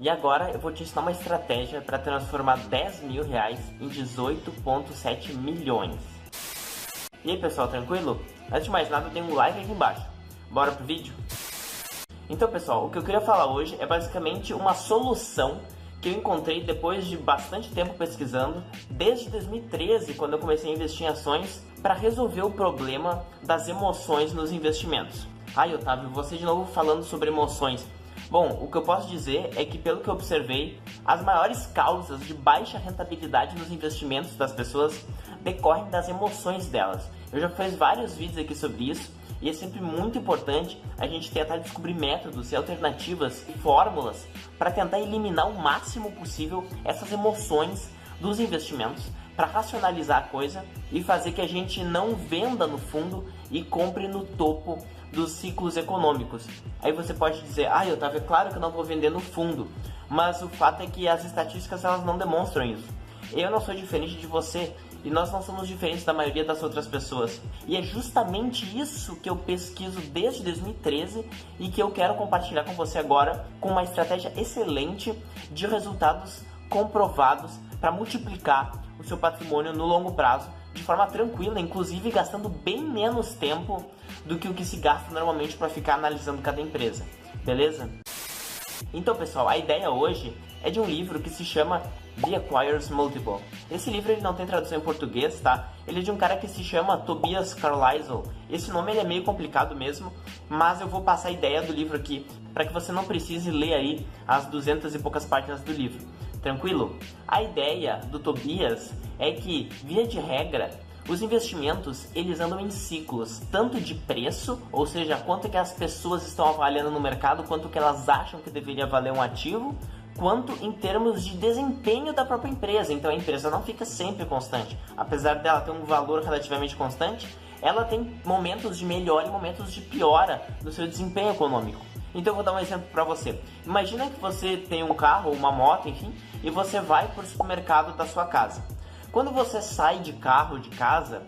E agora eu vou te ensinar uma estratégia para transformar 10 mil reais em 18,7 milhões. E aí pessoal, tranquilo? Antes de mais nada, dê um like aqui embaixo. Bora pro vídeo? Então pessoal, o que eu queria falar hoje é basicamente uma solução que eu encontrei depois de bastante tempo pesquisando, desde 2013, quando eu comecei a investir em ações, para resolver o problema das emoções nos investimentos. Ai, Otávio, você de novo falando sobre emoções. Bom, o que eu posso dizer é que, pelo que eu observei, as maiores causas de baixa rentabilidade nos investimentos das pessoas decorrem das emoções delas. Eu já fiz vários vídeos aqui sobre isso e é sempre muito importante a gente tentar descobrir métodos e alternativas e fórmulas para tentar eliminar o máximo possível essas emoções dos investimentos, para racionalizar a coisa e fazer que a gente não venda no fundo e compre no topo dos ciclos econômicos. Aí você pode dizer, Otávio, é claro que eu não vou vender no fundo, mas o fato é que as estatísticas elas não demonstram isso. Eu não sou diferente de você e nós não somos diferentes da maioria das outras pessoas. E é justamente isso que eu pesquiso desde 2013 e que eu quero compartilhar com você agora com uma estratégia excelente de resultados comprovados para multiplicar o seu patrimônio no longo prazo de forma tranquila, inclusive gastando bem menos tempo do que o que se gasta normalmente para ficar analisando cada empresa, beleza? Então pessoal, a ideia hoje é de um livro que se chama The Acquirer's Multiple. Esse livro ele não tem tradução em português, tá? Ele é de um cara que se chama Tobias Carlisle. Esse nome ele é meio complicado mesmo, mas eu vou passar a ideia do livro aqui para que você não precise ler aí as 200 e poucas páginas do livro. Tranquilo? A ideia do Tobias é que, via de regra, os investimentos eles andam em ciclos, tanto de preço, ou seja, quanto que as pessoas estão avaliando no mercado, quanto que elas acham que deveria valer um ativo, quanto em termos de desempenho da própria empresa. Então a empresa não fica sempre constante. Apesar dela ter um valor relativamente constante, ela tem momentos de melhora e momentos de piora no seu desempenho econômico. Então eu vou dar um exemplo para você. Imagina que você tem um carro, uma moto, enfim, e você vai para o supermercado da sua casa. Quando você sai de carro, de casa,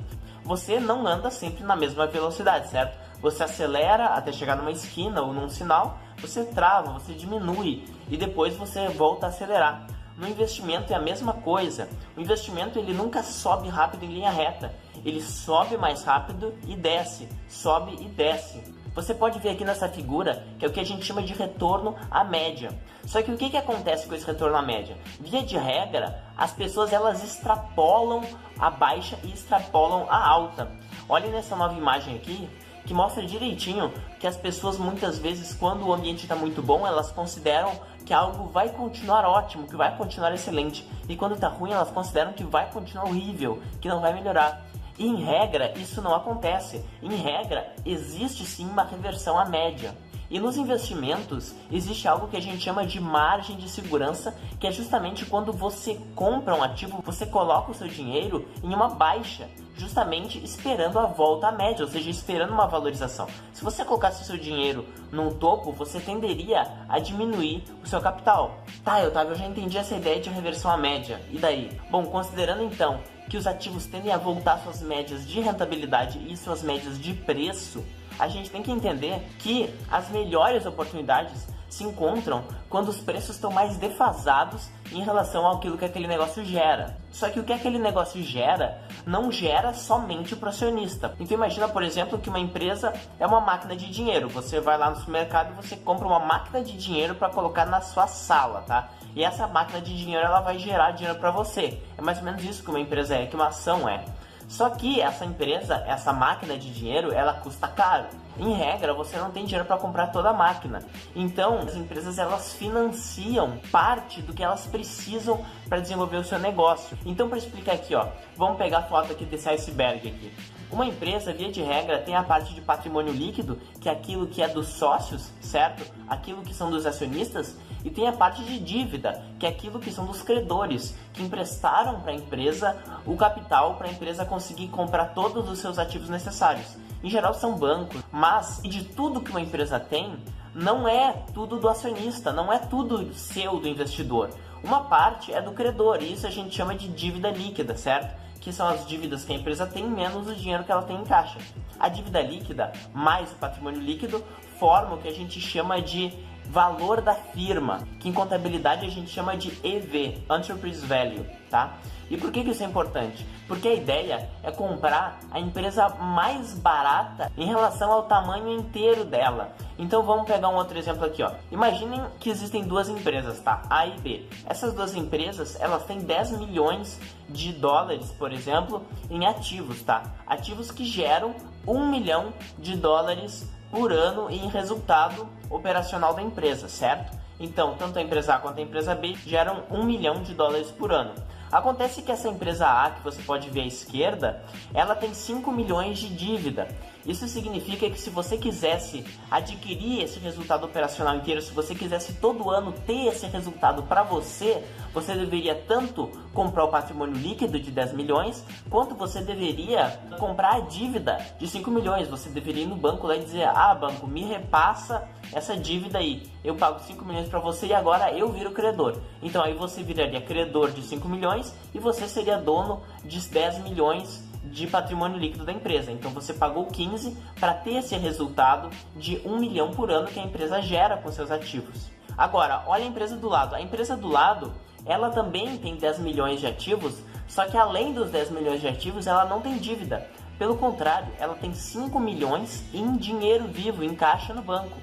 você não anda sempre na mesma velocidade, certo? Você acelera até chegar numa esquina ou num sinal, você trava, você diminui e depois você volta a acelerar. No investimento é a mesma coisa. O investimento ele nunca sobe rápido em linha reta. Ele sobe mais rápido e desce, sobe e desce. Você pode ver aqui nessa figura que é o que a gente chama de retorno à média. Só que o que acontece com esse retorno à média? Via de regra, as pessoas elas extrapolam a baixa e extrapolam a alta. Olhem nessa nova imagem aqui, que mostra direitinho que as pessoas muitas vezes, quando o ambiente está muito bom, elas consideram que algo vai continuar ótimo, que vai continuar excelente. E quando está ruim, elas consideram que vai continuar horrível, que não vai melhorar. E em regra, isso não acontece. Em regra, existe sim uma reversão à média. E nos investimentos, existe algo que a gente chama de margem de segurança, que é justamente quando você compra um ativo, você coloca o seu dinheiro em uma baixa, justamente esperando a volta à média, ou seja, esperando uma valorização. Se você colocasse o seu dinheiro no topo, você tenderia a diminuir o seu capital. Tá, Otávio, eu já entendi essa ideia de reversão à média. E daí? Bom, considerando então que os ativos tendem a voltar suas médias de rentabilidade e suas médias de preço, a gente tem que entender que as melhores oportunidades se encontram quando os preços estão mais defasados em relação àquilo que aquele negócio gera. Só que o que aquele negócio gera, não gera somente para o acionista. Então imagina, por exemplo, que uma empresa é uma máquina de dinheiro. Você vai lá no supermercado e você compra uma máquina de dinheiro para colocar na sua sala, tá? E essa máquina de dinheiro ela vai gerar dinheiro para você. É mais ou menos isso que uma empresa é, que uma ação é. Só que essa empresa, essa máquina de dinheiro, ela custa caro. Em regra, você não tem dinheiro para comprar toda a máquina. Então, as empresas elas financiam parte do que elas precisam para desenvolver o seu negócio. Então, para explicar aqui, vamos pegar a foto aqui desse iceberg aqui. Uma empresa, via de regra, tem a parte de patrimônio líquido, que é aquilo que é dos sócios, certo? Aquilo que são dos acionistas, e tem a parte de dívida, que é aquilo que são dos credores, que emprestaram para a empresa o capital para a empresa conseguir comprar todos os seus ativos necessários. Em geral são bancos, mas de tudo que uma empresa tem, não é tudo do acionista, não é tudo seu, do investidor. Uma parte é do credor, e isso a gente chama de dívida líquida, certo? Que são as dívidas que a empresa tem menos o dinheiro que ela tem em caixa. A dívida líquida mais o patrimônio líquido formam o que a gente chama de valor da firma, que em contabilidade a gente chama de EV, Enterprise Value, tá? E por que isso é importante? Porque a ideia é comprar a empresa mais barata em relação ao tamanho inteiro dela. Então vamos pegar um outro exemplo aqui, ó. Imaginem que existem duas empresas, tá? A e B. Essas duas empresas, elas têm 10 milhões de dólares, por exemplo, em ativos, tá? Ativos que geram 1 milhão de dólares por ano em resultado operacional da empresa, certo? Então, tanto a empresa A quanto a empresa B geram 1 milhão de dólares por ano. Acontece que essa empresa A, que você pode ver à esquerda, ela tem 5 milhões de dívida. Isso significa que se você quisesse adquirir esse resultado operacional inteiro, se você quisesse todo ano ter esse resultado para você, você deveria tanto comprar o patrimônio líquido de 10 milhões, quanto você deveria comprar a dívida de 5 milhões. Você deveria ir no banco lá e dizer: ah, banco, me repassa essa dívida aí. Eu pago 5 milhões para você e agora eu viro credor. Então aí você viraria credor de 5 milhões e você seria dono de 10 milhões de patrimônio líquido da empresa. Então você pagou 15 para ter esse resultado de 1 milhão por ano que a empresa gera com seus ativos. Agora, olha a empresa do lado. A empresa do lado, ela também tem 10 milhões de ativos, só que além dos 10 milhões de ativos, ela não tem dívida. Pelo contrário, ela tem 5 milhões em dinheiro vivo, em caixa no banco.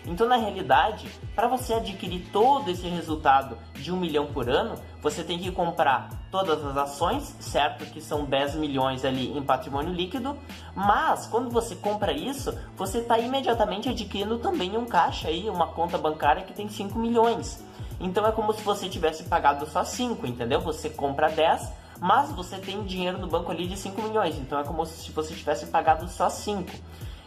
Então, na realidade, para você adquirir todo esse resultado de 1 milhão por ano, você tem que comprar todas as ações, certo? Que são 10 milhões ali em patrimônio líquido, mas quando você compra isso, você está imediatamente adquirindo também um caixa aí, uma conta bancária que tem 5 milhões. Então é como se você tivesse pagado só 5, entendeu? Você compra 10, mas você tem dinheiro no banco ali de 5 milhões, então é como se você tivesse pagado só 5.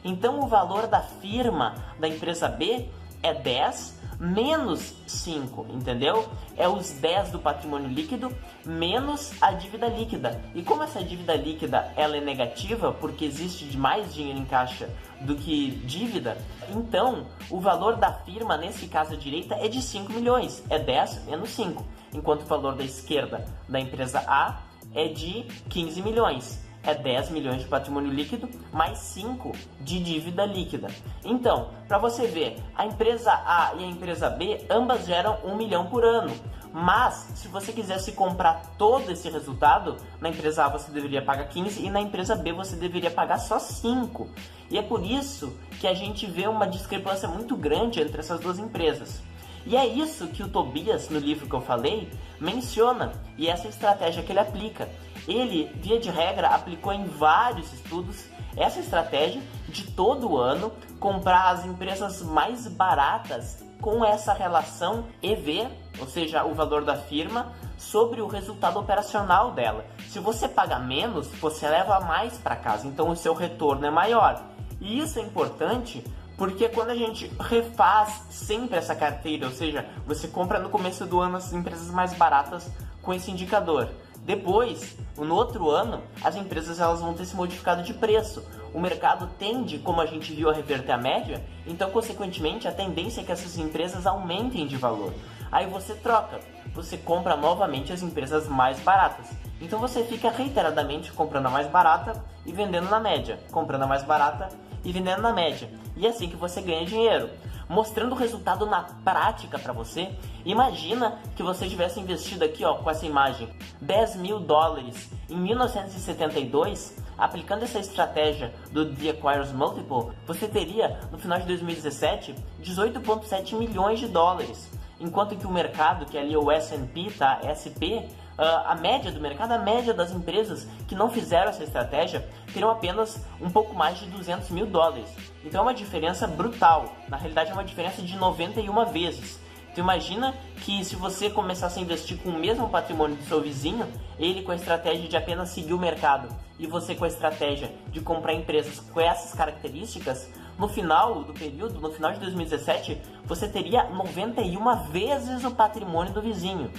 Então o valor da firma da empresa B é 10 menos 5, entendeu? É os 10 do patrimônio líquido menos a dívida líquida. E como essa dívida líquida ela é negativa, porque existe mais dinheiro em caixa do que dívida, então o valor da firma, nesse caso à direita, é de 5 milhões. É 10 menos 5. Enquanto o valor da esquerda da empresa A é de 15 milhões. É 10 milhões de patrimônio líquido mais 5 de dívida líquida. Então, para você ver, a empresa A e a empresa B, ambas geram 1 milhão por ano. Mas, se você quisesse comprar todo esse resultado, na empresa A você deveria pagar 15 e na empresa B você deveria pagar só 5. E é por isso que a gente vê uma discrepância muito grande entre essas duas empresas. E é isso que o Tobias, no livro que eu falei, menciona, e essa estratégia que ele aplica. Ele, via de regra, aplicou em vários estudos essa estratégia de todo ano comprar as empresas mais baratas com essa relação EV, ou seja, o valor da firma, sobre o resultado operacional dela. Se você paga menos, você leva mais para casa, então o seu retorno é maior. E isso é importante porque quando a gente refaz sempre essa carteira, ou seja, você compra no começo do ano as empresas mais baratas com esse indicador. Depois, no outro ano, as empresas elas vão ter se modificado de preço. O mercado tende, como a gente viu, a reverter a média, então, consequentemente, a tendência é que essas empresas aumentem de valor. Aí você troca, você compra novamente as empresas mais baratas. Então você fica reiteradamente comprando a mais barata e vendendo na média, comprando a mais barata e vendendo na média. E é assim que você ganha dinheiro. Mostrando o resultado na prática para você, imagina que você tivesse investido aqui, ó, com essa imagem, 10 mil dólares em 1972, aplicando essa estratégia do The Acquirers Multiple, você teria, no final de 2017, 18,7 milhões de dólares. Enquanto que o mercado, que é ali o S&P, tá? SP, a média do mercado, a média das empresas que não fizeram essa estratégia, teriam apenas um pouco mais de 200 mil dólares. Então é uma diferença brutal. Na realidade é uma diferença de 91 vezes. Então imagina que se você começasse a investir com o mesmo patrimônio do seu vizinho, ele com a estratégia de apenas seguir o mercado e você com a estratégia de comprar empresas com essas características, no final do período, no final de 2017, você teria 91 vezes o patrimônio do vizinho.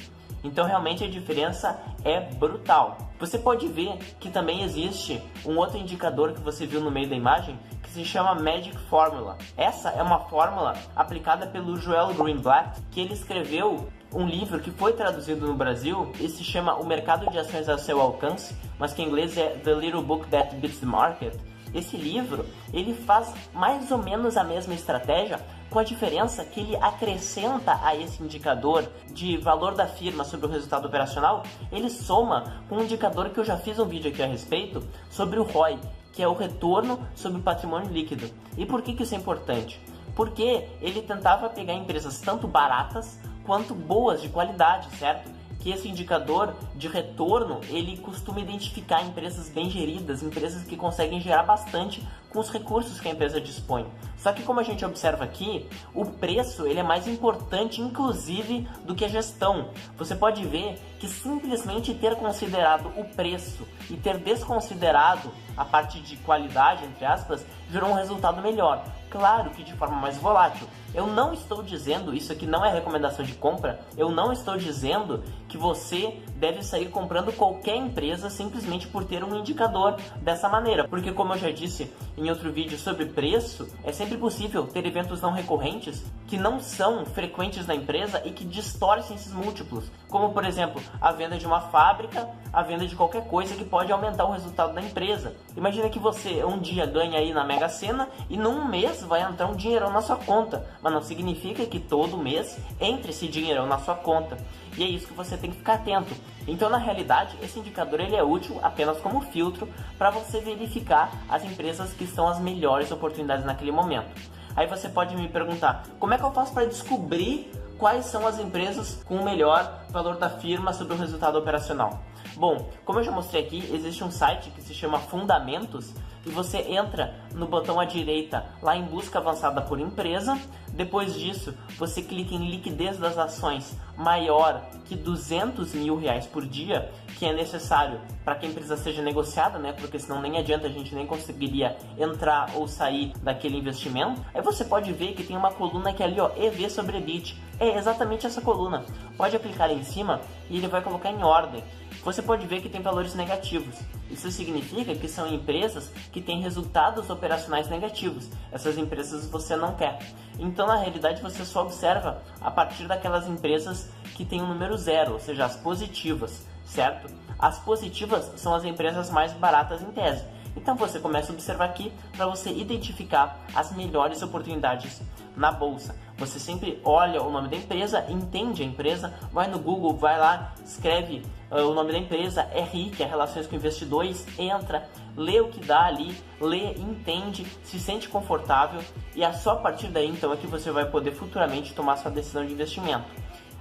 Então realmente a diferença é brutal. Você pode ver que também existe um outro indicador que você viu no meio da imagem, que se chama Magic Formula. Essa é uma fórmula aplicada pelo Joel Greenblatt, que ele escreveu um livro que foi traduzido no Brasil e se chama O Mercado de Ações ao Seu Alcance, mas que em inglês é The Little Book That Beats the Market. Esse livro, ele faz mais ou menos a mesma estratégia com a diferença que ele acrescenta a esse indicador de valor da firma sobre o resultado operacional, ele soma com um indicador que eu já fiz um vídeo aqui a respeito sobre o ROI, que é o retorno sobre o patrimônio líquido. E por que isso é importante? Porque ele tentava pegar empresas tanto baratas quanto boas de qualidade, certo? Que esse indicador de retorno, ele costuma identificar empresas bem geridas, empresas que conseguem gerar bastante com os recursos que a empresa dispõe. Só que como a gente observa aqui, o preço ele é mais importante, inclusive, do que a gestão. Você pode ver que simplesmente ter considerado o preço e ter desconsiderado a parte de qualidade, entre aspas, gerou um resultado melhor. Claro que de forma mais volátil. Eu não estou dizendo, isso aqui não é recomendação de compra, eu não estou dizendo que você deve sair comprando qualquer empresa simplesmente por ter um indicador dessa maneira. Porque como eu já disse em outro vídeo sobre preço, é sempre possível ter eventos não recorrentes que não são frequentes na empresa e que distorcem esses múltiplos. Como por exemplo, a venda de uma fábrica, a venda de qualquer coisa que pode aumentar o resultado da empresa. Imagina que você um dia ganha aí na Mega Sena e num mês vai entrar um dinheirão na sua conta, mas não significa que todo mês entre esse dinheirão na sua conta. E é isso que você tem que ficar atento. Então, na realidade, esse indicador ele é útil apenas como filtro para você verificar as empresas que estão as melhores oportunidades naquele momento. Aí você pode me perguntar, como é que eu faço para descobrir quais são as empresas com o melhor valor da firma sobre o resultado operacional? Bom, como eu já mostrei aqui, existe um site que se chama Fundamentos e você entra no botão à direita lá em busca avançada por empresa. Depois disso, você clica em liquidez das ações maior que R$200 mil por dia, que é necessário para que a empresa seja negociada, né? Porque senão nem adianta, a gente nem conseguiria entrar ou sair daquele investimento. Aí você pode ver que tem uma coluna que é ali, ó, EV sobre EBIT. É exatamente essa coluna. Pode clicar em cima e ele vai colocar em ordem. Você pode ver que tem valores negativos. Isso significa que são empresas que têm resultados operacionais negativos. Essas empresas você não quer. Então, na realidade, você só observa a partir daquelas empresas que têm um número zero, ou seja, as positivas, certo? As positivas são as empresas mais baratas em tese. Então você começa a observar aqui para você identificar as melhores oportunidades na bolsa. Você sempre olha o nome da empresa, entende a empresa, vai no Google, vai lá, escreve o nome da empresa, RI, que é Relações com Investidores, entra, lê o que dá ali, lê, entende, se sente confortável e é só a partir daí então é que você vai poder futuramente tomar sua decisão de investimento.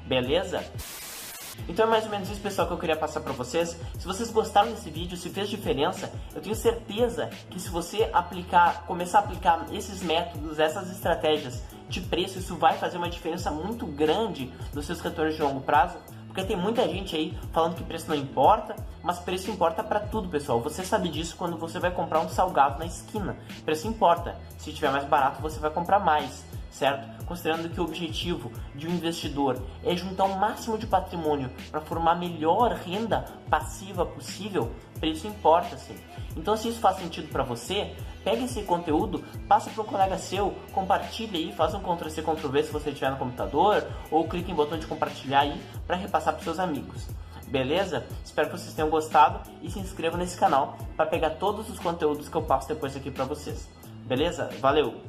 Beleza? Então é mais ou menos isso, pessoal, que eu queria passar para vocês. Se vocês gostaram desse vídeo, se fez diferença, eu tenho certeza que se você começar a aplicar esses métodos, essas estratégias de preço, isso vai fazer uma diferença muito grande nos seus retornos de longo prazo. Porque tem muita gente aí falando que preço não importa, mas preço importa para tudo, pessoal. Você sabe disso quando você vai comprar um salgado na esquina. Preço importa. Se tiver mais barato, você vai comprar mais, certo? Considerando que o objetivo de um investidor é juntar o máximo de patrimônio para formar a melhor renda passiva possível, preço importa, sim. Então, se isso faz sentido para você, pega esse conteúdo, passa para um colega seu, compartilha aí, faz um Ctrl+C, Ctrl+V se você estiver no computador, ou clique em botão de compartilhar aí para repassar para seus amigos. Beleza? Espero que vocês tenham gostado e se inscrevam nesse canal para pegar todos os conteúdos que eu passo depois aqui para vocês. Beleza? Valeu!